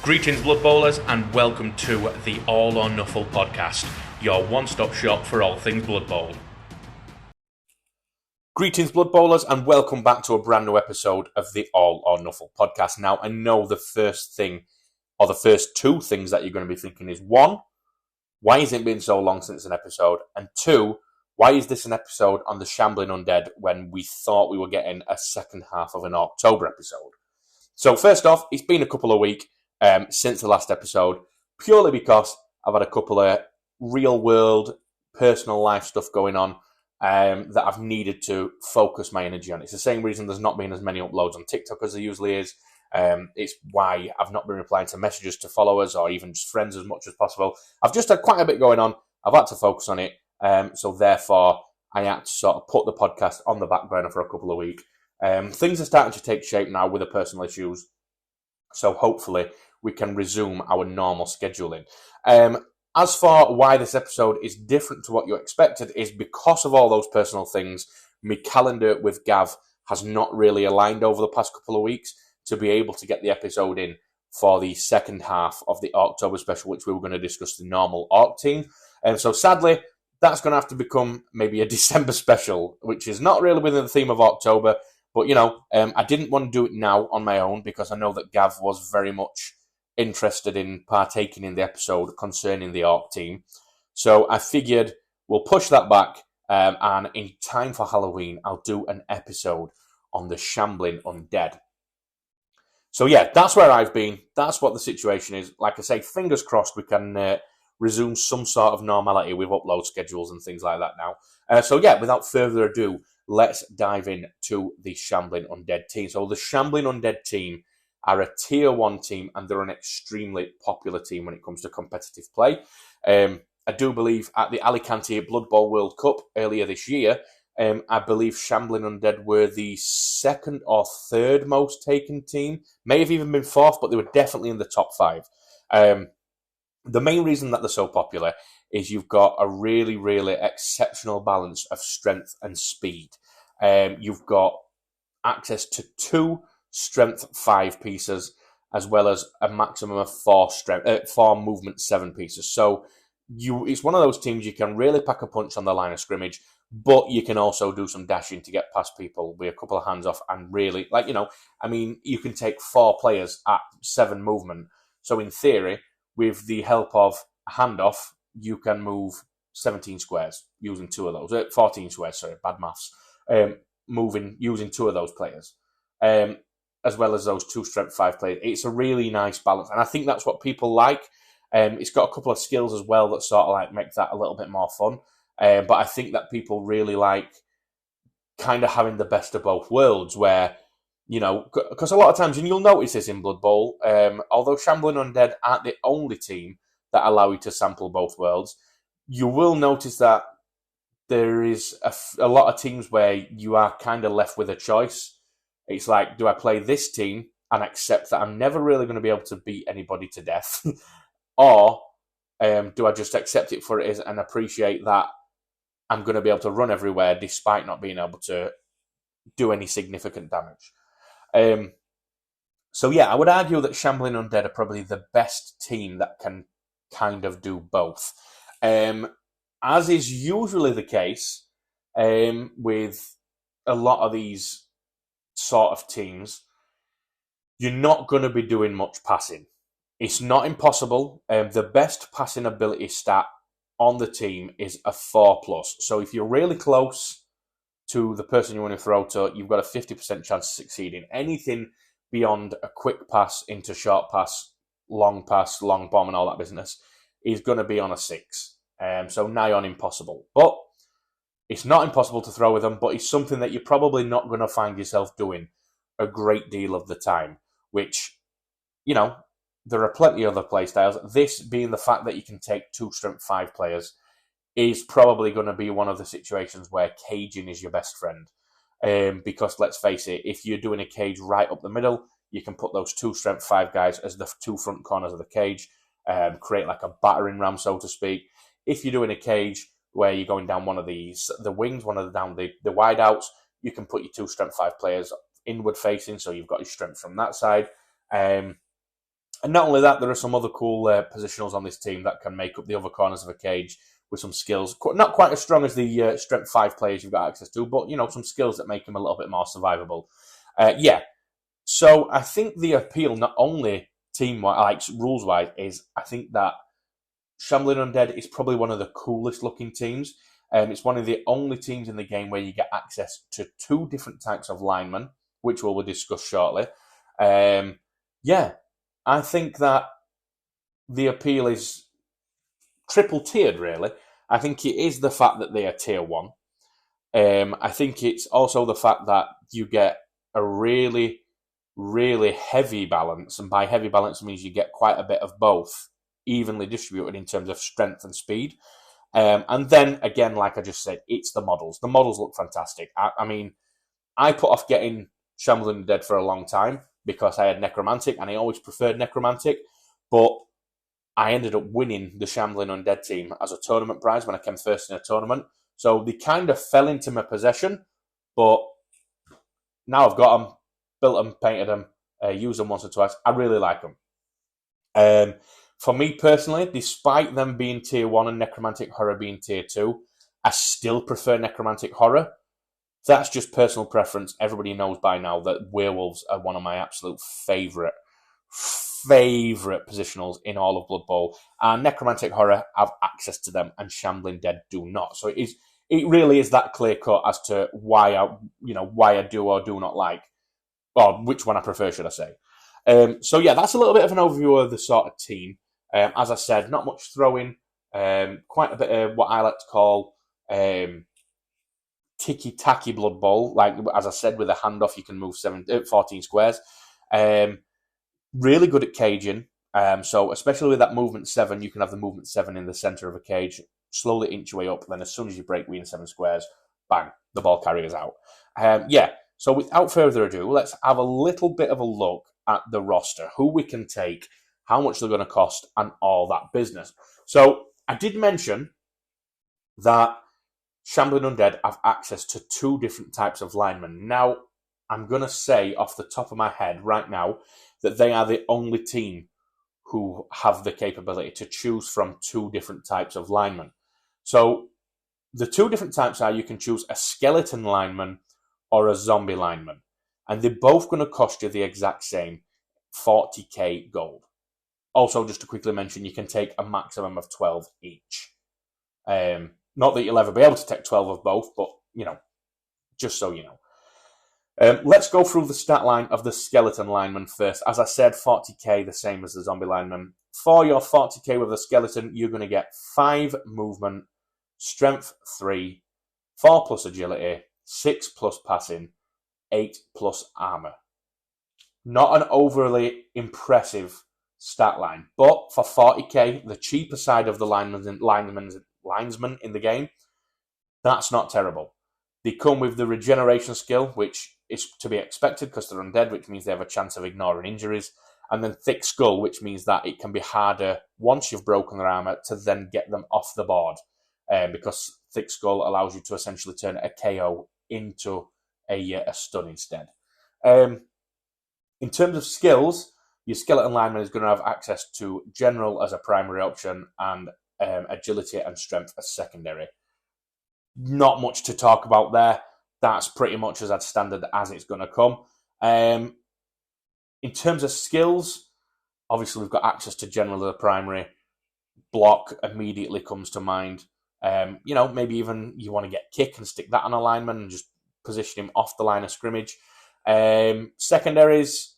Greetings, Blood Bowlers, and welcome to the All or Nuffle podcast, your one-stop shop for all things Blood Bowl. Greetings, Blood Bowlers, and welcome back to a brand new episode of the All or Nuffle podcast. Now, I know the first thing, or the first two things that you're going to be thinking is, one, why has it been so long since an episode? And two, why is this an episode on the Shambling Undead when we thought we were getting a second half of an October episode? So first off, it's been a couple of weeks since the last episode, purely because I've had a couple of real-world, personal life stuff going on that I've needed to focus my energy on. It's the same reason there's not been as many uploads on TikTok as there usually is. It's why I've not been replying to messages to followers or even just friends as much as possible. I've just had quite a bit going on. I've had to focus on it. So therefore, I had to sort of put the podcast on the back burner for a couple of weeks. Things are starting to take shape now with the personal issues. So hopefully we can resume our normal scheduling. As for why this episode is different to what you expected is because of all those personal things. My calendar with Gav has not really aligned over the past couple of weeks to be able to get the episode in for the second half of the October special, which we were going to discuss the normal Orc team. And so sadly, that's going to have to become maybe a December special, which is not really within the theme of October. But, you know, I didn't want to do it now on my own because I know that Gav was very much interested in partaking in the episode concerning the Orc team. So I figured we'll push that back, and in time for Halloween, I'll do an episode on the Shambling Undead. So yeah, that's where I've been. That's what the situation is. Like I say, fingers crossed we can resume some sort of normality with upload schedules and things like that now. So yeah, without further ado, let's dive in to the Shambling Undead team. So the Shambling Undead team are a Tier 1 team, and they're an extremely popular team when it comes to competitive play. I do believe at the Alicante Blood Bowl World Cup earlier this year, I believe Shambling Undead were the second or third most taken team. May have even been fourth, but they were definitely in the top five. The main reason that they're so popular is you've got a really, really exceptional balance of strength and speed. You've got access to 2 strength 5 pieces, as well as a maximum of 4 movement 7 pieces. So it's one of those teams you can really pack a punch on the line of scrimmage, but you can also do some dashing to get past people with a couple of hands off and really, you can take 4 players at 7 movement. So in theory, with the help of a handoff, you can move 17 squares using 2 of those. 14 squares, sorry, bad maths. Using 2 of those players. As well as those 2 strength 5 players. It's a really nice balance, and I think that's what people like. It's got a couple of skills as well that sort of like make that a little bit more fun. But I think that people really like kind of having the best of both worlds, where, you know, because a lot of times, and you'll notice this in Blood Bowl, although Shambling Undead aren't the only team that allow you to sample both worlds, you will notice that there is a lot of teams where you are kind of left with a choice. It's like, do I play this team and accept that I'm never really going to be able to beat anybody to death? Or do I just accept it for it is and appreciate that I'm going to be able to run everywhere despite not being able to do any significant damage? So yeah, I would argue that Shambling Undead are probably the best team that can kind of do both. As is usually the case with a lot of these sort of teams, you're not going to be doing much passing. It's not impossible. The best passing ability stat on the team is a 4+. So if you're really close to the person you want to throw to, you've got a 50% chance of succeeding. Anything beyond a quick pass into short pass, long bomb, and all that business is going to be on a 6. So nigh on impossible. But it's not impossible to throw with them, but it's something that you're probably not going to find yourself doing a great deal of the time, which, you know, there are plenty of other play styles. This being the fact that you can take 2 strength 5 players is probably going to be one of the situations where caging is your best friend. Because let's face it, if you're doing a cage right up the middle, you can put those 2 strength 5 guys as the 2 front corners of the cage, create like a battering ram, so to speak. If you're doing a cage where you're going down one of the wings, down the wide outs, you can put your 2 strength 5 players inward facing, so you've got your strength from that side. And not only that, there are some other cool positionals on this team that can make up the other corners of a cage with some skills. Not quite as strong as the Strength 5 players you've got access to, but, some skills that make them a little bit more survivable. So I think the appeal, not only team-wise, like rules-wise, is I think that Shambling Undead is probably one of the coolest looking teams. It's one of the only teams in the game where you get access to 2 different types of linemen, which we'll discuss shortly. I think that the appeal is triple tiered, really. I think it is the fact that they are tier 1. I think it's also the fact that you get a really, really heavy balance, and by heavy balance means you get quite a bit of both evenly distributed in terms of strength and speed. And then, again, like I just said, it's the models. The models look fantastic. I mean, I put off getting Shambling Undead for a long time because I had Necromantic, and I always preferred Necromantic, but I ended up winning the Shambling Undead team as a tournament prize when I came first in a tournament. So they kind of fell into my possession, but now I've got them, built them, painted them, used them once or twice. I really like them. For me personally, despite them being tier 1 and Necromantic Horror being tier 2, I still prefer Necromantic Horror. That's just personal preference. Everybody knows by now that werewolves are one of my absolute favourite positionals in all of Blood Bowl. And Necromantic Horror have access to them, and Shambling Dead do not. So it really is that clear cut as to why I do or do not like, or which one I prefer, should I say. That's a little bit of an overview of the sort of team. As I said, not much throwing, quite a bit of what I like to call ticky-tacky Blood Bowl. Like, as I said, with a handoff, you can move 14 squares. Really good at caging. So especially with that movement 7, you can have the movement 7 in the centre of a cage, slowly inch your way up, then as soon as you break within 7 squares, bang, the ball carrier's out. So without further ado, let's have a little bit of a look at the roster, who we can take, how much they're going to cost, and all that business. So I did mention that Shambling Undead have access to 2 different types of linemen. Now, I'm going to say off the top of my head right now that they are the only team who have the capability to choose from 2 different types of linemen. So the 2 different types are you can choose a skeleton lineman or a zombie lineman. And they're both going to cost you the exact same, 40k gold. Also, just to quickly mention, you can take a maximum of 12 each. Not that you'll ever be able to take 12 of both, but, just so you know. Let's go through the stat line of the skeleton lineman first. As I said, 40k, the same as the zombie lineman. For your 40k with the skeleton, you're going to get 5 movement, strength 3, 4 plus agility, 6 plus passing, 8 plus armor. Not an overly impressive stat line, but for 40k, the cheaper side of the linesmen in the game, that's not terrible. They come with the regeneration skill, which is to be expected because they're undead, which means they have a chance of ignoring injuries. And then Thick Skull, which means that it can be harder once you've broken their armor to then get them off the board. Because Thick Skull allows you to essentially turn a KO into a stun instead. In terms of skills, your skeleton lineman is going to have access to general as a primary option and agility and strength as secondary. Not much to talk about there. That's pretty much as standard as it's going to come. In terms of skills, obviously we've got access to general as a primary. Block immediately comes to mind. Maybe even you want to get kick and stick that on a lineman and just position him off the line of scrimmage. Secondaries,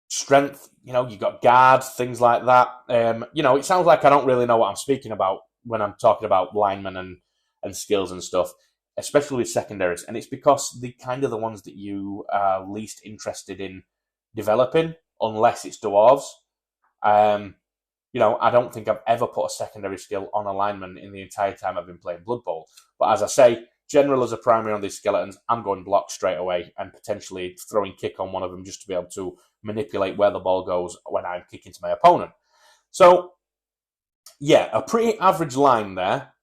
strength, you got guard, things like that. It sounds like I don't really know what I'm speaking about when I'm talking about linemen and skills and stuff, especially with secondaries. And it's because they're kind of the ones that you are least interested in developing, unless it's dwarves. I don't think I've ever put a secondary skill on a lineman in the entire time I've been playing Blood Bowl. But as I say, general as a primary on these skeletons, I'm going block straight away and potentially throwing kick on one of them just to be able to manipulate where the ball goes when I'm kicking to my opponent. So, yeah, a pretty average line there.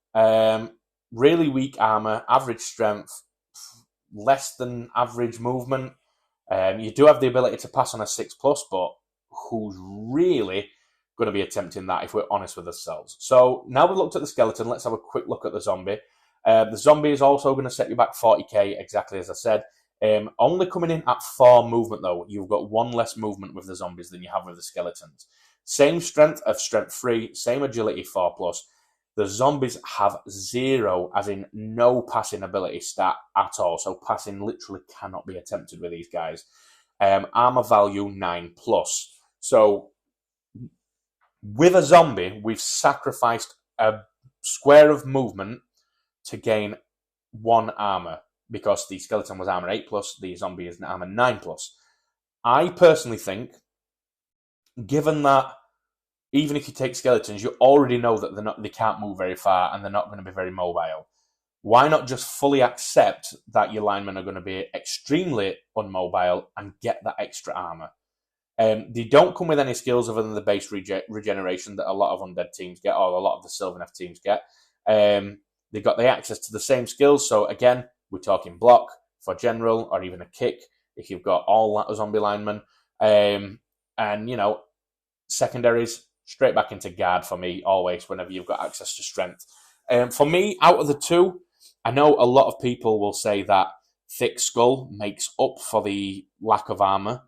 Really weak armor, average strength, less than average movement. You do have the ability to pass on a 6+, but who's really going to be attempting that if we're honest with ourselves. So now we've looked at the skeleton, let's have a quick look at the zombie. The zombie is also going to set you back 40k, exactly as I said. Only coming in at 4 movement, though. You've got 1 less movement with the zombies than you have with the skeletons. Same strength of strength 3, same agility 4+. The zombies have 0, as in no passing ability stat at all. So passing literally cannot be attempted with these guys. Armor value 9+. So with a zombie, we've sacrificed a square of movement to gain 1 armor, because the skeleton was armor 8+, the zombie is armor 9+. I personally think, given that even if you take skeletons, you already know that they can't move very far and they're not going to be very mobile. Why not just fully accept that your linemen are going to be extremely unmobile and get that extra armor? They don't come with any skills other than the base regeneration that a lot of Undead teams get, or a lot of the Sylvaneth teams get. They've got the access to the same skills. So again, we're talking block for general, or even a kick if you've got all zombie linemen. And, secondaries, straight back into guard for me, always, whenever you've got access to strength. For me, out of the two, I know a lot of people will say that Thick Skull makes up for the lack of armor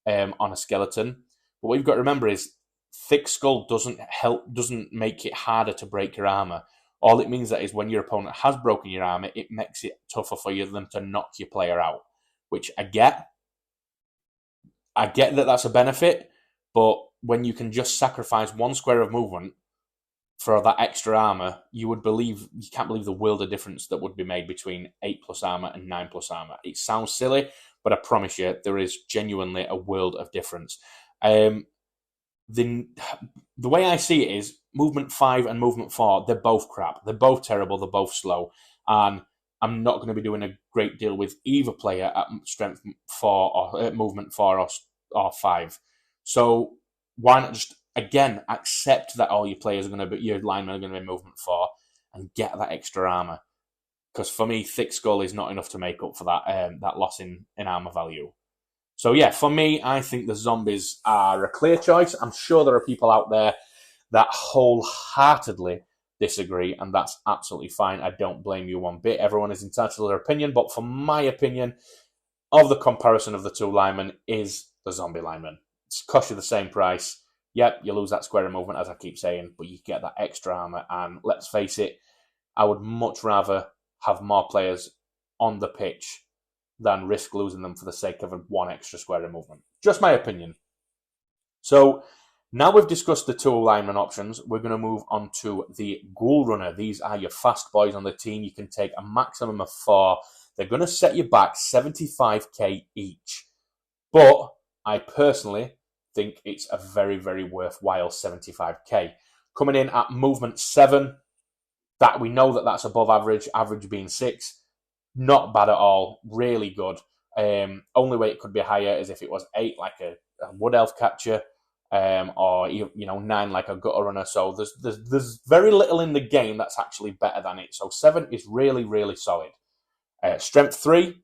on a skeleton. But what you've got to remember is Thick Skull doesn't make it harder to break your armor. All it means that is when your opponent has broken your armor, it makes it tougher for them to knock your player out, which I get. I get that that's a benefit, but when you can just sacrifice 1 square of movement for that extra armor, you can't believe the world of difference that would be made between 8+ armor and 9+ armor. It sounds silly, but I promise you, there is genuinely a world of difference. The way I see it is movement 5 and movement 4, they're both crap. They're both terrible. They're both slow. And I'm not going to be doing a great deal with either player at strength 4 or movement 4 or 5. So why not just, again, accept that all your players are going to be, your linemen are going to be movement 4 and get that extra armor? Because for me, Thick Skull is not enough to make up for that loss in armor value. So yeah, for me, I think the zombies are a clear choice. I'm sure there are people out there that wholeheartedly disagree, and that's absolutely fine. I don't blame you one bit. Everyone is entitled to their opinion, but for my opinion of the comparison of the two linemen is the zombie lineman. It's cost you the same price. Yep, you lose that square of movement, as I keep saying, but you get that extra armor, and let's face it, I would much rather have more players on the pitch than risk losing them for the sake of 1 extra square of movement. Just my opinion. So now we've discussed the 2 lineman options, we're going to move on to the Ghoul Runner. These are your fast boys on the team. You can take a maximum of 4. They're going to set you back 75k each. But I personally think it's a very, very worthwhile 75k. Coming in at movement 7, that we know that's above average being 6. Not bad at all, really good. Only way it could be higher is if it was 8, like a Wood Elf catcher, or 9, like a Gutter Runner. So there's very little in the game that's actually better than it. So 7 is really, really solid. Strength 3,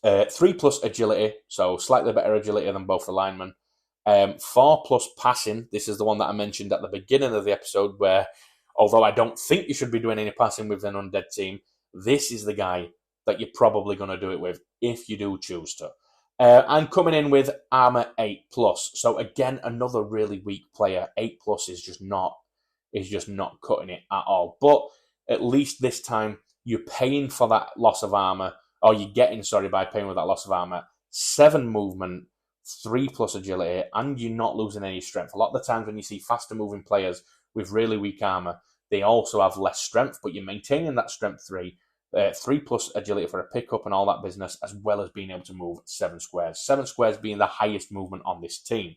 3+ agility, so slightly better agility than both the linemen. 4+ passing. This is the one that I mentioned at the beginning of the episode, where although I don't think you should be doing any passing with an Undead team, this is the guy that you're probably going to do it with if you do choose to. I'm coming in with armor 8+. So again, another really weak player. 8+ is just not cutting it at all. But at least this time you're paying for that loss of armor, or you're getting, by paying with that loss of armor, 7 movement, 3+ agility, and you're not losing any strength. A lot of the times when you see faster moving players with really weak armor, they also have less strength, but you're maintaining that strength 3, 3+ agility for a pickup and all that business, as well as being able to move 7 squares. 7 squares being the highest movement on this team.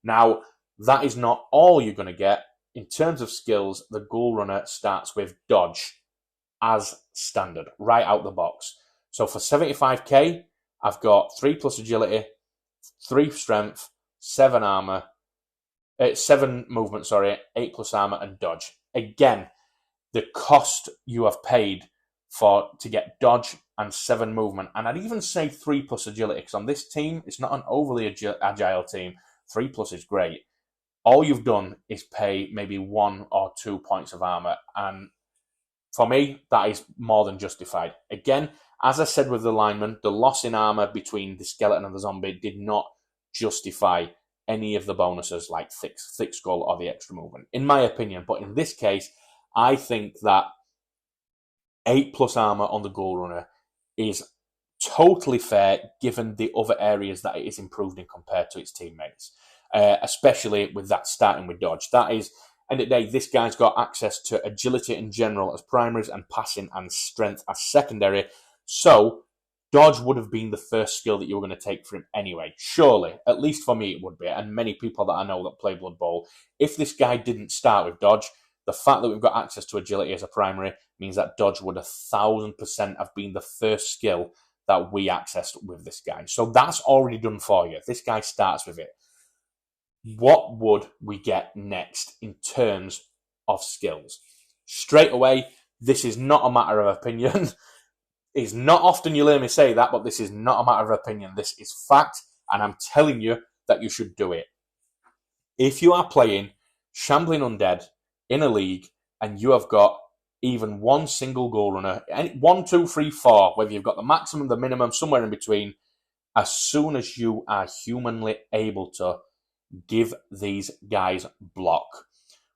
Now, that is not all you're going to get. In terms of skills, the Ghoul Runner starts with dodge as standard, right out the box. So for 75k, I've got 3+ agility, 3 strength, 7 armor, 7 movement, 8+ armor and dodge. Again, the cost you have paid to get dodge and 7 movement, and I'd even say 3+ agility, because on this team, it's not an overly agile team. 3+ is great. All you've done is pay maybe 1 or 2 points of armor, and for me, that is more than justified. Again, as I said with the lineman, the loss in armor between the skeleton and the zombie did not justify any of the bonuses like thick skull or the extra movement, in my opinion. But in this case, I think that 8+ armor on the Ghoul Runner is totally fair given the other areas that it is improved in compared to its teammates, especially with that starting with dodge. That is, end of the day, this guy's got access to agility in general as primaries and passing and strength as secondary. So dodge would have been the first skill that you were going to take for him anyway. Surely, at least for me it would be, and many people that I know that play Blood Bowl. If this guy didn't start with dodge, the fact that we've got access to agility as a primary means that dodge would 1,000% have been the first skill that we accessed with this guy. So that's already done for you. This guy starts with it. What would we get next in terms of skills? Straight away, this is not a matter of opinion. It's not often you'll hear me say that, but this is not a matter of opinion. This is fact, and I'm telling you that you should do it. If you are playing Shambling Undead in a league and you have got even one single Ghoul Runner, 1, 2, 3, 4, whether you've got the maximum, the minimum, somewhere in between, as soon as you are humanly able to, give these guys block.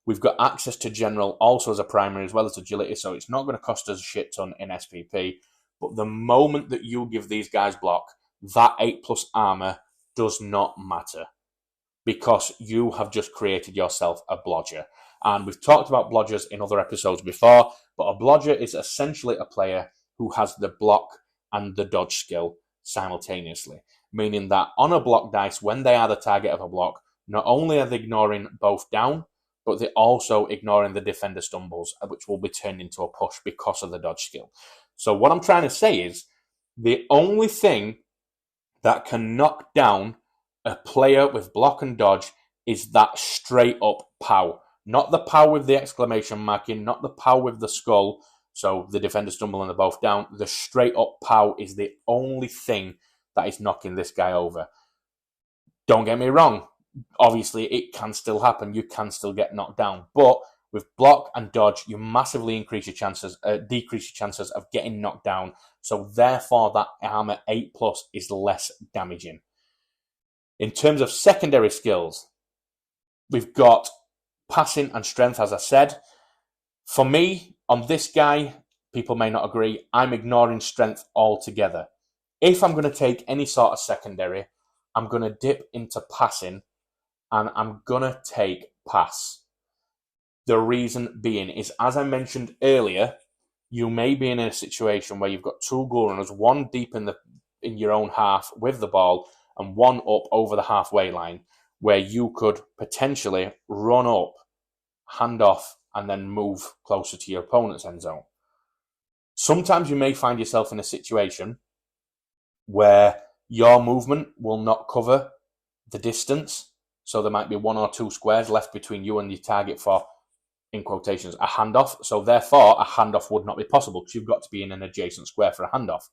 We've got access to general also as a primary as well as agility, so it's not going to cost us a shit ton in SPP. But the moment that you give these guys block, that 8+ armor does not matter because you have just created yourself a blodger. And we've talked about blodgers in other episodes before, but a blodger is essentially a player who has the block and the dodge skill simultaneously, meaning that on a block dice, when they are the target of a block, not only are they ignoring both down, but they're also ignoring the defender stumbles, which will be turned into a push because of the dodge skill. So what I'm trying to say is the only thing that can knock down a player with block and dodge is that straight up POW. Not the POW with the exclamation mark in, not the POW with the skull, so the defender stumble and they're both down. The straight up POW is the only thing that is knocking this guy over. Don't get me wrong. Obviously, it can still happen. You can still get knocked down. But with block and dodge, you massively decrease your chances of getting knocked down. So therefore, that armor 8+ is less damaging. In terms of secondary skills, we've got passing and strength, as I said. For me, on this guy, people may not agree, I'm ignoring strength altogether. If I'm going to take any sort of secondary, I'm going to dip into passing and I'm going to take pass. The reason being is, as I mentioned earlier, you may be in a situation where you've got 2 Ghoul Runners, one deep in your own half with the ball and one up over the halfway line, where you could potentially run up, hand off, and then move closer to your opponent's end zone. Sometimes you may find yourself in a situation where your movement will not cover the distance, so there might be 1 or 2 squares left between you and your target for, in quotations, a handoff. So therefore, a handoff would not be possible because you've got to be in an adjacent square for a handoff.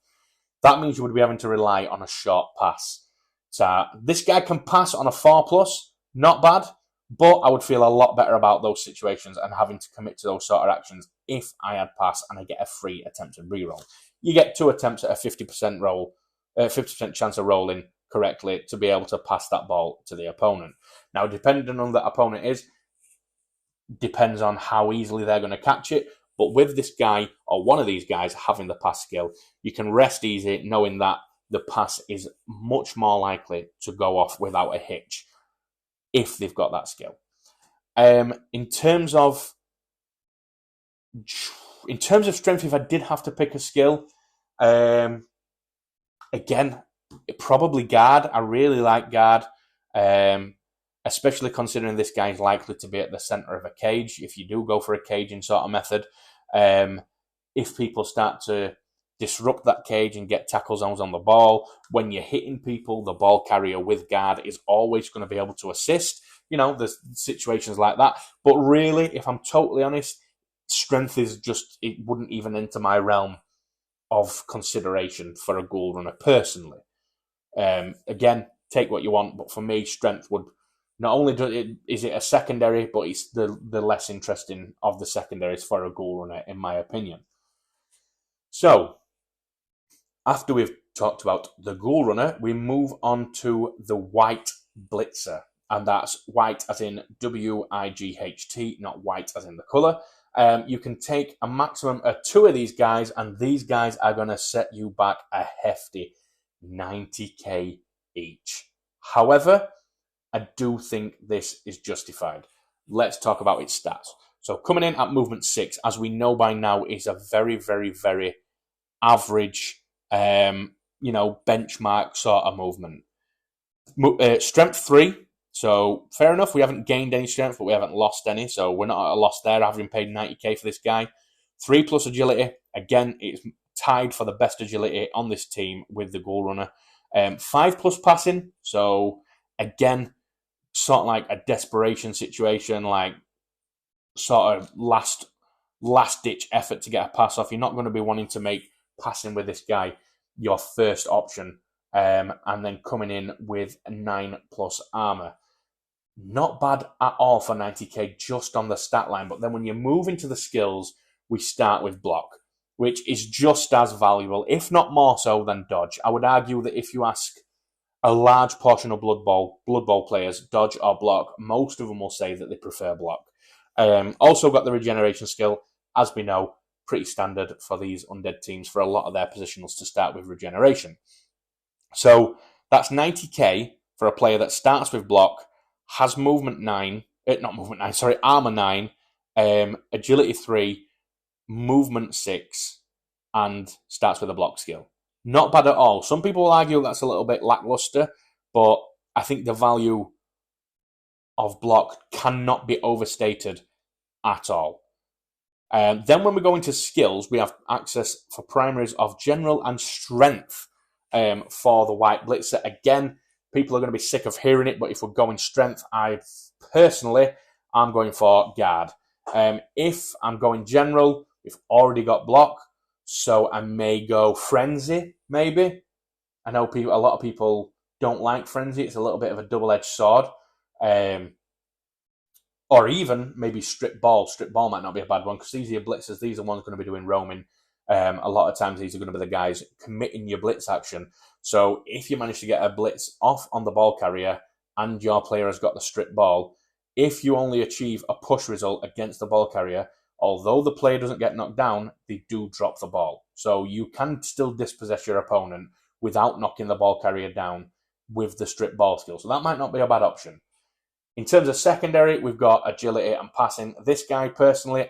That means you would be having to rely on a short pass. So this guy can pass on a 4+, not bad, but I would feel a lot better about those situations and having to commit to those sort of actions if I had pass and I get a free attempted reroll. You get 2 attempts at a 50% roll, 50% chance of rolling correctly to be able to pass that ball to the opponent. Now, depending on who that opponent is, depends on how easily they're going to catch it. But with this guy or one of these guys having the pass skill, you can rest easy knowing that the pass is much more likely to go off without a hitch if they've got that skill. In terms of strength, if I did have to pick a skill, again, probably guard. I really like guard, especially considering this guy's likely to be at the center of a cage. If you do go for a caging sort of method, if people start to disrupt that cage and get tackle zones on the ball, when you're hitting people, the ball carrier with guard is always going to be able to assist. You know, there's situations like that. But really, if I'm totally honest, strength is just, it wouldn't even enter my realm of consideration for a Ghoul Runner personally. Again, take what you want, but for me, strength would Not only is it a secondary, but it's the less interesting of the secondaries for a Ghoul Runner, in my opinion. So, after we've talked about the Ghoul Runner, we move on to the White Blitzer. And that's white as in WIGHT, not white as in the colour. You can take a maximum of 2 of these guys, and these guys are going to set you back a hefty 90k each. However, I do think this is justified. Let's talk about its stats. So coming in at movement 6, as we know by now, is a very, very, very average, benchmark sort of movement. Strength 3. So, fair enough, we haven't gained any strength, but we haven't lost any, so we're not at a loss there, having paid 90k for this guy. 3 plus agility, again, it's tied for the best agility on this team with the Ghoul Runner. 5 plus passing, so, again, sort of like a desperation situation, like sort of last-ditch effort to get a pass off. You're not going to be wanting to make passing with this guy your first option, and then coming in with 9 plus armor. Not bad at all for 90k just on the stat line, but then when you move into the skills, we start with block, which is just as valuable, if not more so, than dodge. I would argue that if you ask a large portion of Blood Bowl players, dodge or block, most of them will say that they prefer block. Also got the regeneration skill, as we know, pretty standard for these Undead teams for a lot of their positionals to start with regeneration. So that's 90k for a player that starts with block, has armor 9, agility 3, movement 6, and starts with a block skill. Not bad at all. Some people will argue that's a little bit lackluster, but I think the value of block cannot be overstated at all. Then when we go into skills, we have access for primaries of general and strength for the White Blitzer. Again, people are going to be sick of hearing it, but if we're going strength, I'm going for guard. If I'm going general, we've already got block, so I may go frenzy, maybe. I know a lot of people don't like frenzy. It's a little bit of a double-edged sword. Or even maybe strip ball. Strip ball might not be a bad one, because these are your blitzers. These are ones going to be doing roaming. A lot of times these are going to be the guys committing your blitz action. So if you manage to get a blitz off on the ball carrier and your player has got the strip ball, if you only achieve a push result against the ball carrier, although the player doesn't get knocked down, they do drop the ball. So you can still dispossess your opponent without knocking the ball carrier down with the strip ball skill. So that might not be a bad option. In terms of secondary, we've got agility and passing. This guy, personally,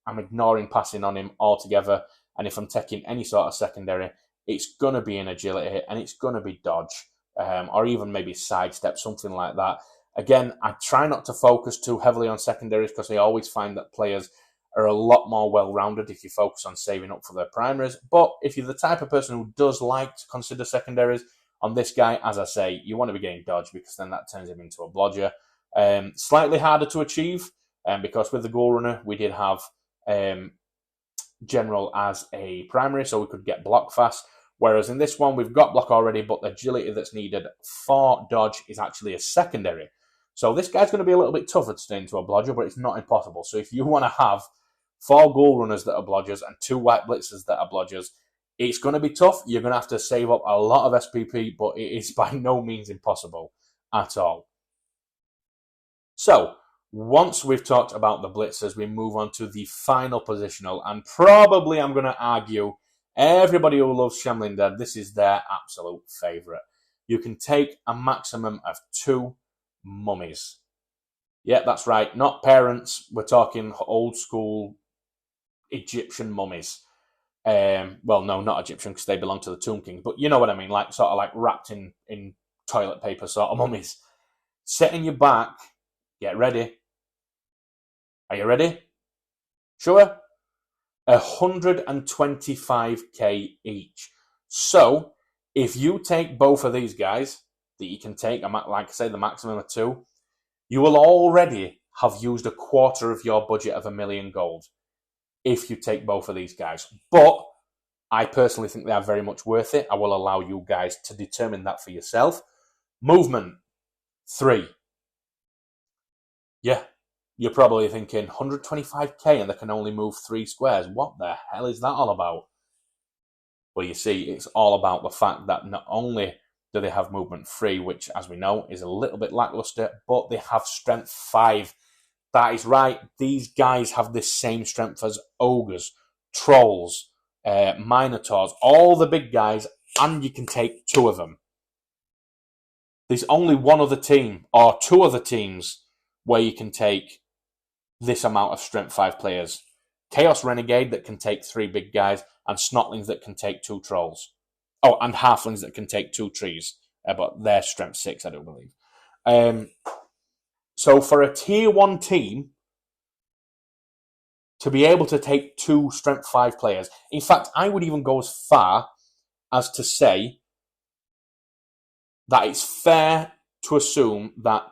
I'm ignoring passing on him altogether. And if I'm taking any sort of secondary, it's going to be an agility and it's going to be dodge, or even maybe sidestep, something like that. Again, I try not to focus too heavily on secondaries, because I always find that players are a lot more well-rounded if you focus on saving up for their primaries. But if you're the type of person who does like to consider secondaries, on this guy, as I say, you want to be getting dodge, because then that turns him into a blodger. Slightly harder to achieve, because with the Ghoul Runner, we did have general as a primary, so we could get block fast. Whereas in this one, we've got block already, but the agility that's needed for dodge is actually a secondary. So this guy's going to be a little bit tougher to turn into a blodger, but it's not impossible. So if you want to have 4 Ghoul Runners that are blodgers and 2 White Blitzers that are blodgers, it's going to be tough. You're going to have to save up a lot of SPP, but it is by no means impossible at all. So, once we've talked about the blitzers, we move on to the final positional, and probably I'm going to argue everybody who loves Undead, this is their absolute favourite. You can take a maximum of 2 mummies. Yeah, that's right, not parents. We're talking old school Egyptian mummies. Well, no, not Egyptian, because they belong to the Tomb King, but you know what I mean, like sort of like wrapped in toilet paper sort of mummies. Setting you back. Get ready. Are you ready? Sure? 125k each. So, if you take both of these guys, that you can take, like I say, the maximum of 2, you will already have used a quarter of your budget of 1 million gold if you take both of these guys. But I personally think they are very much worth it. I will allow you guys to determine that for yourself. Movement 3. You're probably thinking 125k and they can only move 3 squares. What the hell is that all about? Well, you see, it's all about the fact that not only do they have movement 3, which, as we know, is a little bit lackluster, but they have strength 5. That is right. These guys have the same strength as ogres, trolls, minotaurs, all the big guys, and you can take 2 of them. There's only one other team, or 2 other teams, where you can take this amount of strength 5 players. Chaos Renegade that can take 3 big guys, and Snotlings that can take 2 trolls. Oh, and Halflings that can take 2 trees. But they're strength 6, I do believe. So for a tier 1 team to be able to take 2 strength 5 players, in fact, I would even go as far as to say that it's fair to assume that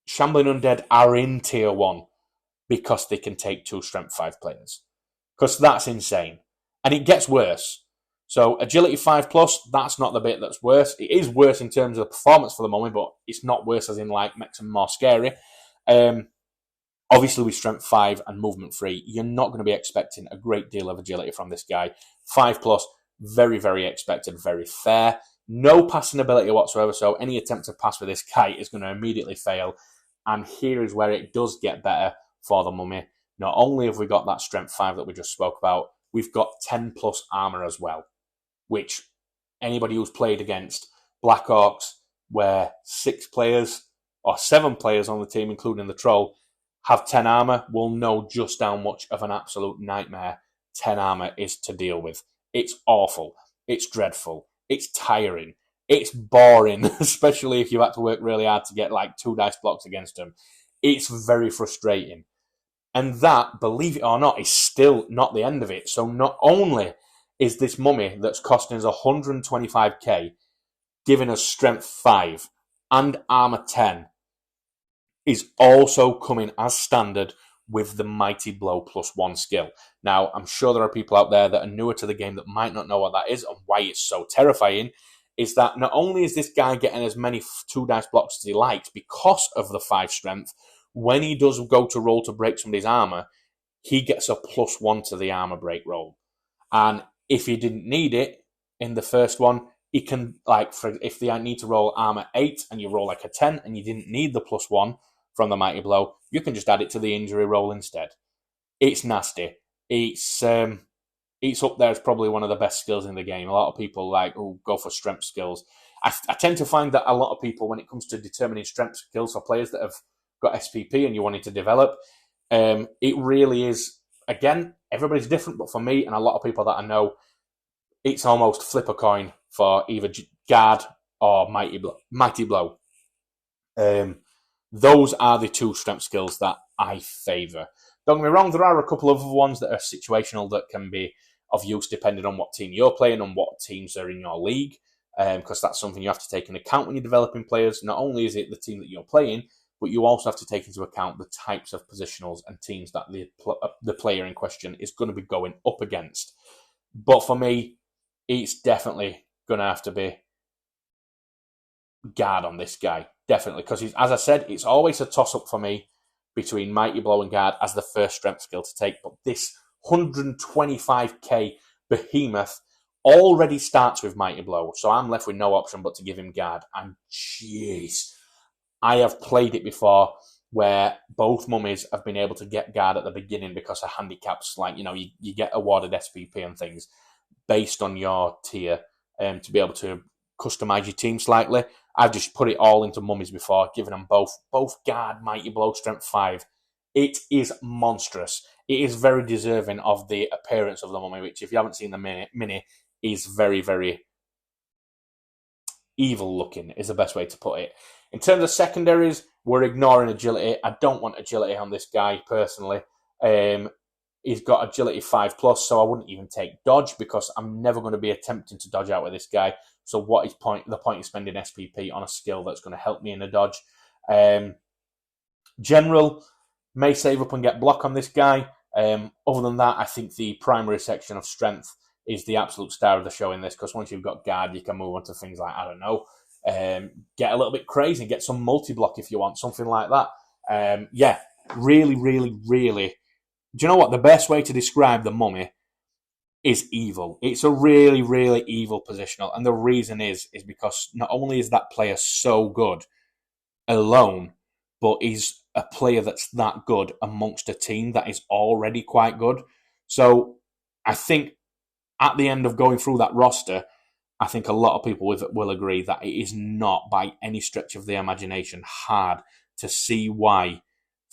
Shambling Undead are in tier 1 because they can take 2 strength 5 players. Because that's insane. And it gets worse. So agility 5 plus, that's not the bit that's worse. It is worse in terms of performance for the moment, but it's not worse as in like makes them more scary. Obviously with strength 5 and movement 3, you're not going to be expecting a great deal of agility from this guy. 5 plus, very, very expected, very fair. No passing ability whatsoever, so any attempt to pass with this guy is going to immediately fail. And here is where it does get better for the mummy. Not only have we got that strength 5 that we just spoke about, we've got 10 plus armor as well, which anybody who's played against Black Orcs, where 6 players or 7 players on the team, including the troll, have 10 armor, will know just how much of an absolute nightmare 10 armor is to deal with. It's awful. It's dreadful. It's tiring. It's boring, especially if you've had to work really hard to get like 2 dice blocks against them. It's very frustrating. And that, believe it or not, is still not the end of it. So not only is this mummy that's costing us 125k giving us strength 5 and armor 10, is also coming as standard with the Mighty Blow +1 skill. Now, I'm sure there are people out there that are newer to the game that might not know what that is and why it's so terrifying, is that not only is this guy getting as many 2 dice blocks as he likes because of the 5 strength, when he does go to roll to break somebody's armor, he gets a +1 to the armor break roll. And if he didn't need it in the first one, he can, if they need to roll armor 8 and you roll like a 10 and you didn't need the +1 from the Mighty Blow, you can just add it to the injury roll instead. It's nasty. It's up there as probably one of the best skills in the game. A lot of people go for strength skills. I tend to find that a lot of people, when it comes to determining strength skills for players that have got SPP and you wanted to develop, it really is, again, everybody's different, but for me and a lot of people that I know, it's almost flip a coin for either guard or Mighty Blow. Those are the 2 strength skills that I favour. Don't get me wrong, there are a couple of other ones that are situational that can be of use depending on what team you're playing and what teams are in your league, because that's something you have to take into account when you're developing players. Not only is it the team that you're playing, but you also have to take into account the types of positionals and teams that the player in question is going to be going up against. But for me, it's definitely going to have to be guard on this guy. Definitely, because as I said, it's always a toss-up for me between Mighty Blow and guard as the first strength skill to take. But this 125k behemoth already starts with Mighty Blow, so I'm left with no option but to give him guard. And jeez, I have played it before where both mummies have been able to get guard at the beginning because of handicaps, like, you get awarded SPP and things based on your tier to be able to customize your team slightly. I've just put it all into mummies before, giving them both guard, Mighty Blow, strength 5. It is monstrous. It is very deserving of the appearance of the mummy, which, if you haven't seen the mini, is very, very evil looking, is the best way to put it. In terms of secondaries, we're ignoring agility. I don't want agility on this guy, personally. He's got agility 5 plus, so I wouldn't even take dodge because I'm never going to be attempting to dodge out with this guy. So what is the point of spending SPP on a skill that's going to help me in a dodge? General may save up and get block on this guy. Other than that, I think the primary section of strength is the absolute star of the show in this, because once you've got guard, you can move on to things like, I don't know, get a little bit crazy, get some multi-block if you want, something like that. really, really, really. Do you know what? The best way to describe the mummy is evil. It's a really, really evil positional. And the reason is because not only is that player so good alone, but he's a player that's that good amongst a team that is already quite good. So I think at the end of going through that roster, I think a lot of people will agree that it is not by any stretch of the imagination hard to see why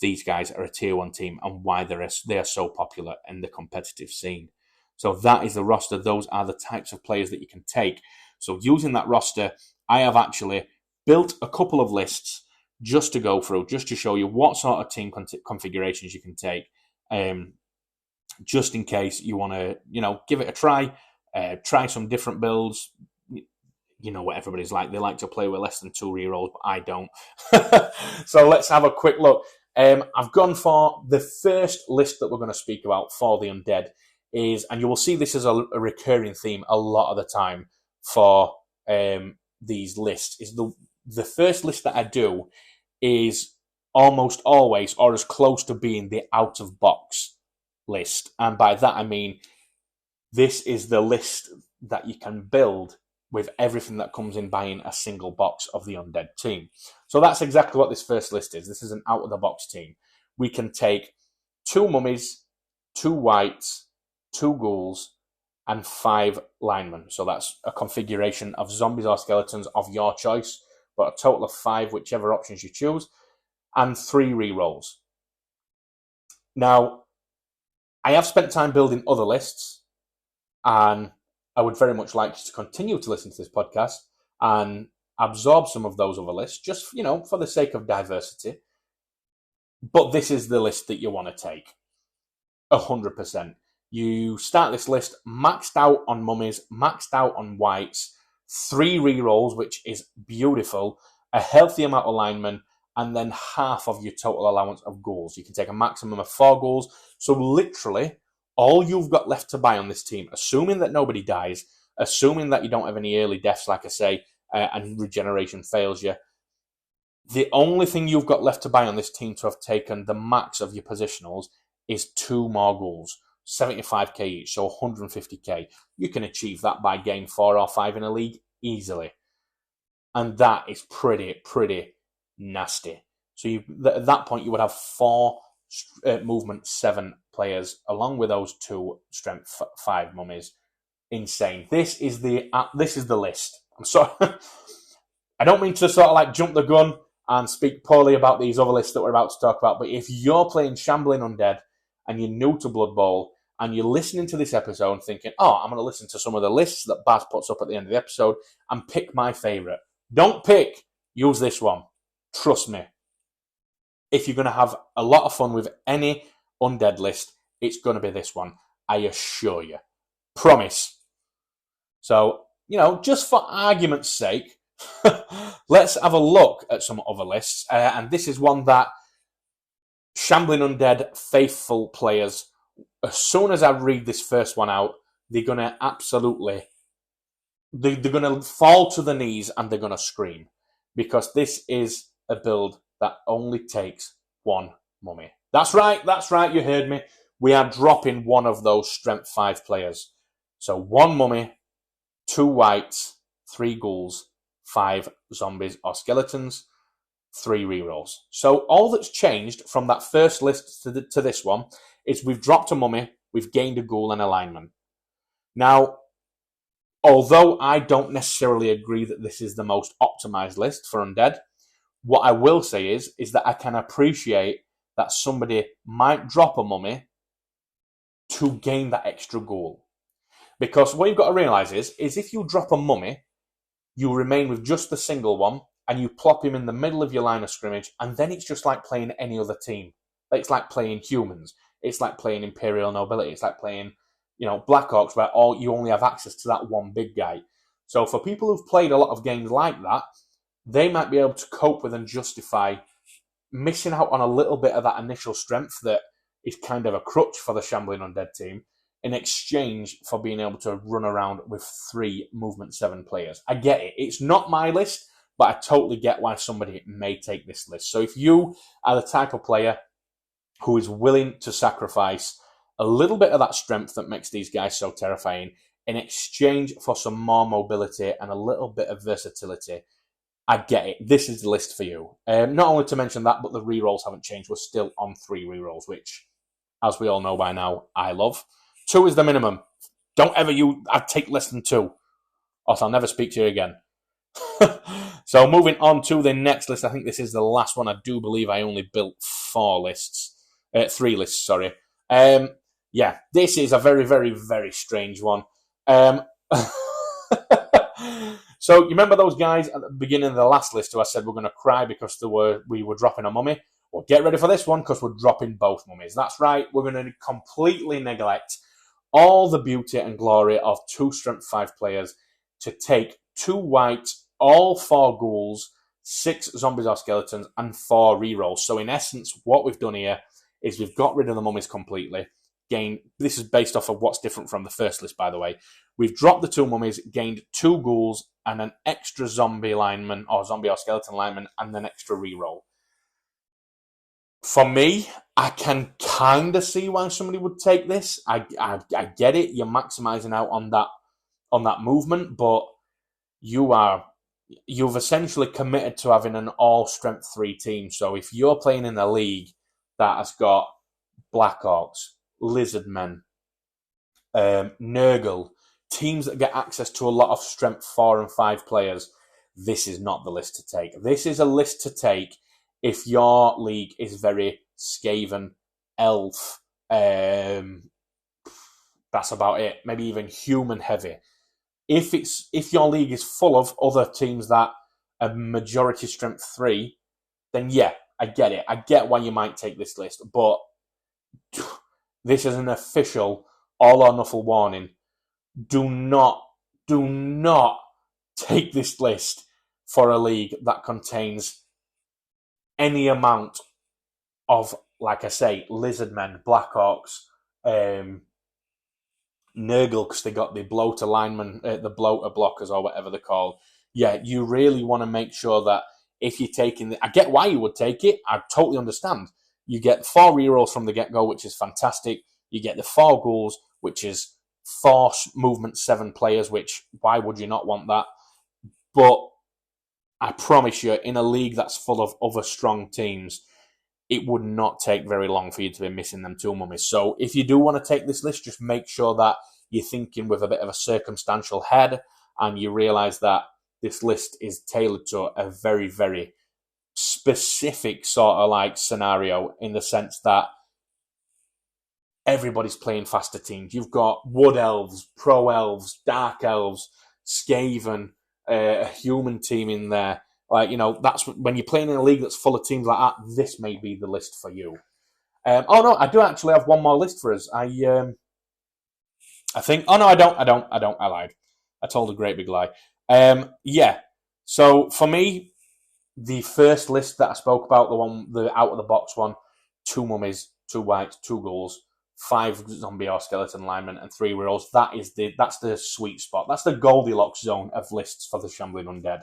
these guys are a tier 1 team and why they are so popular in the competitive scene. So that is the roster. Those are the types of players that you can take. So using that roster, I have actually built a couple of lists just to go through, just to show you what sort of team configurations you can take, just in case you want to, give it a try, try some different builds. You know what everybody's like. They like to play with less than 2 rerolls, but I don't. So let's have a quick look. I've gone for the first list that we're going to speak about for the Undead is, and you will see this is a recurring theme a lot of the time for these lists, is the first list that I do is almost always or as close to being the out-of-box list. And by that I mean this is the list that you can build with everything that comes in buying a single box of the Undead team. So that's exactly what this first list is. This is an out-of-the-box team. We can take 2 mummies, 2 wights, 2 ghouls, and 5 linemen. So that's a configuration of zombies or skeletons of your choice, but a total of 5, whichever options you choose, and 3 rerolls. Now, I have spent time building other lists, and I would very much like you to continue to listen to this podcast and absorb some of those other lists, just, for the sake of diversity. But this is the list that you want to take. 100%. You start this list maxed out on mummies, maxed out on wights, 3 rerolls, which is beautiful, a healthy amount of linemen, and then half of your total allowance of ghouls. You can take a maximum of 4 ghouls. So literally, all you've got left to buy on this team, assuming that nobody dies, assuming that you don't have any early deaths, like I say, and regeneration fails you, the only thing you've got left to buy on this team to have taken the max of your positionals is 2 more ghouls, 75k each, so 150k. You can achieve that by game 4 or 5 in a league easily. And that is pretty nasty. So at that point, you would have 4 movement 7 players, along with those 2 strength 5 mummies. Insane. This is the list. I'm sorry. I don't mean to sort of like jump the gun and speak poorly about these other lists that we're about to talk about, but if you're playing Shambling Undead and you're new to Blood Bowl and you're listening to this episode and thinking, I'm going to listen to some of the lists that Baz puts up at the end of the episode and pick my favourite. Don't pick. Use this one. Trust me. If you're going to have a lot of fun with any Undead list, it's going to be this one. I assure you. Promise. So, just for argument's sake, let's have a look at some other lists. And this is one that Shambling Undead faithful players, as soon as I read this first one out, they're going to they're going to fall to the knees and they're going to scream. Because this is a build that only takes 1 mummy. That's right, you heard me. We are dropping one of those strength 5 players. So 1 mummy, 2 wights, 3 ghouls, 5 zombies or skeletons, 3 rerolls. So all that's changed from that first list to this one is we've dropped a mummy, we've gained a ghoul and a lineman. Now, although I don't necessarily agree that this is the most optimized list for Undead, what I will say is that I can appreciate that somebody might drop a mummy to gain that extra ghoul. Because what you've got to realise is if you drop a mummy, you remain with just the single one, and you plop him in the middle of your line of scrimmage, and then it's just like playing any other team. It's like playing humans. It's like playing Imperial Nobility. It's like playing, Blackhawks, where you only have access to that one big guy. So for people who've played a lot of games like that, they might be able to cope with and justify missing out on a little bit of that initial strength that is kind of a crutch for the Shambling Undead team in exchange for being able to run around with 3 movement 7 players. I get it. It's not my list, but I totally get why somebody may take this list. So if you are the type of player who is willing to sacrifice a little bit of that strength that makes these guys so terrifying in exchange for some more mobility and a little bit of versatility. I get it. This is the list for you. Not only to mention that, but the rerolls haven't changed. We're still on 3 rerolls, which, as we all know by now, I love. 2 is the minimum. Don't ever I'd take less than 2, or else I'll never speak to you again. So moving on to the next list. I think this is the last one. I do believe I only built 3 lists, sorry. Yeah, this is a very, very, very strange one. So you remember those guys at the beginning of the last list who I said we're going to cry because we were dropping a mummy? Well, get ready for this one because we're dropping both mummies. That's right, we're going to completely neglect all the beauty and glory of 2 strength 5 players to take 2 white, all 4 ghouls, 6 zombies or skeletons, and 4 rerolls. So in essence, what we've done here is we've got rid of the mummies completely. This is based off of what's different from the first list, by the way. We've dropped the 2 mummies, gained 2 ghouls, and an extra zombie lineman, or zombie or skeleton lineman, and an extra reroll. For me, I can kind of see why somebody would take this. I get it. You're maximizing out on that movement, but you've essentially committed to having an all strength 3 team. So if you're playing in a league that has got Black Orcs, Lizardmen, Nurgle, teams that get access to a lot of strength 4 and 5 players, this is not the list to take. This is a list to take if your league is very Skaven, Elf, that's about it. Maybe even human heavy. If your league is full of other teams that are majority strength 3, then yeah, I get it. I get why you might take this list, but this is an official all or Nuffle warning. Do not take this list for a league that contains any amount of, like I say, Lizardmen, Black Orcs, Nurgle, because they got the bloater linemen, the bloater blockers, or whatever they're called. Yeah, you really want to make sure that if you're taking I get why you would take it. I totally understand. You get 4 rerolls from the get-go, which is fantastic. You get the 4 ghouls, which is 4 movement 7 players, which why would you not want that? But I promise you, in a league that's full of other strong teams, it would not take very long for you to be missing them 2 mummies. So if you do want to take this list, just make sure that you're thinking with a bit of a circumstantial head and you realise that this list is tailored to a very, very specific sort of like scenario, in the sense that everybody's playing faster teams. You've got Wood Elves, Pro Elves, Dark Elves, Skaven, a human team in there. Like, that's when you're playing in a league that's full of teams like that, this may be the list for you. Oh no, I do actually have one more list for us. I think. Oh no, I don't. I lied. I told a great big lie. Yeah. So for me, the first list that I spoke about, the out of the box one, 2 mummies, 2 whites, 2 ghouls, 5 zombie or skeleton linemen, and 3 rerolls. That's the sweet spot. That's the Goldilocks zone of lists for the Shambling Undead.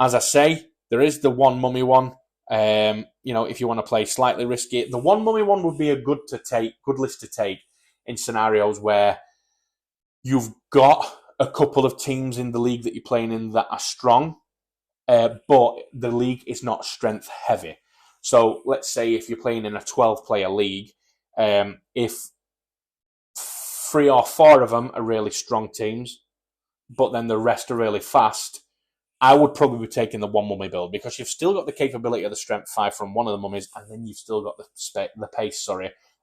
As I say, there is the 1 mummy one. If you want to play slightly risky, the 1 mummy one would be a good list to take in scenarios where you've got a couple of teams in the league that you're playing in that are strong, but the league is not strength heavy. So let's say if you're playing in a 12-player league, if 3 or 4 of them are really strong teams, but then the rest are really fast, I would probably be taking the 1 mummy build, because you've still got the capability of the strength 5 from one of the mummies, and then you've still got the pace,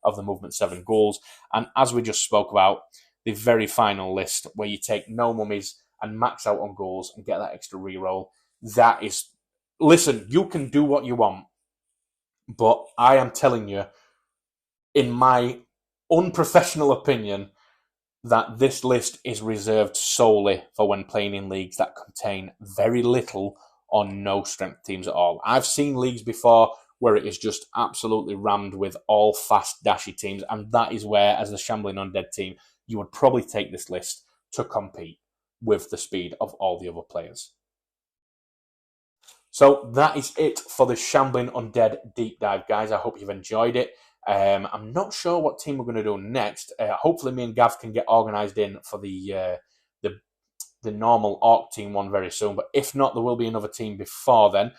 of the movement 7 ghouls. And as we just spoke about, the very final list where you take no mummies and max out on ghouls and get that extra reroll, that is... Listen, you can do what you want, but I am telling you, in my unprofessional opinion, that this list is reserved solely for when playing in leagues that contain very little or no strength teams at all. I've seen leagues before where it is just absolutely rammed with all fast, dashy teams, and that is where, as the Shambling Undead team, you would probably take this list to compete with the speed of all the other players. So that is it for the Shambling Undead deep dive, guys. I hope you've enjoyed it. I'm not sure what team we're going to do next. Hopefully, me and Gav can get organised in for the the normal Orc team one very soon. But if not, there will be another team before then.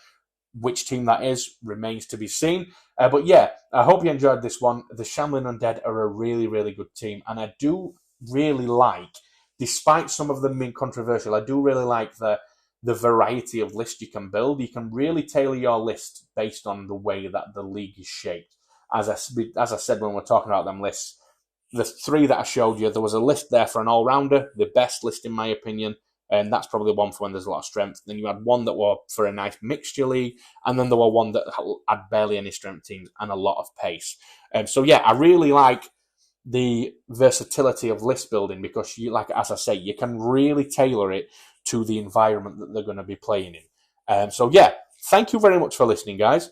Which team that is remains to be seen. But yeah, I hope you enjoyed this one. The Shambling Undead are a really, really good team. And I do really like, despite some of them being controversial, I do really like the variety of list you can build. You can really tailor your list based on the way that the league is shaped. As I said when we're talking about them lists, the three that I showed you, there was a list there for an all-rounder, the best list in my opinion, and that's probably one for when there's a lot of strength. Then you had one that were for a nice mixture league, and then there were one that had barely any strength teams and a lot of pace. So yeah, I really like the versatility of list building because you, like as I say, you can really tailor it to the environment that they're going to be playing in. So yeah, thank you very much for listening, guys.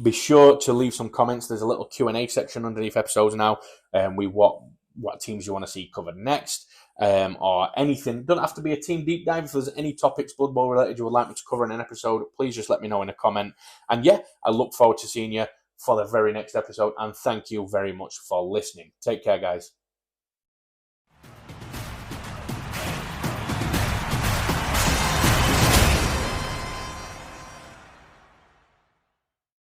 Be sure to leave some comments. There's a little Q&A section underneath episodes now. What teams you want to see covered next, or anything. It doesn't have to be a team deep dive. If there's any topics Blood Bowl related you would like me to cover in an episode, please just let me know in a comment. And yeah, I look forward to seeing you for the very next episode. And thank you very much for listening. Take care, guys.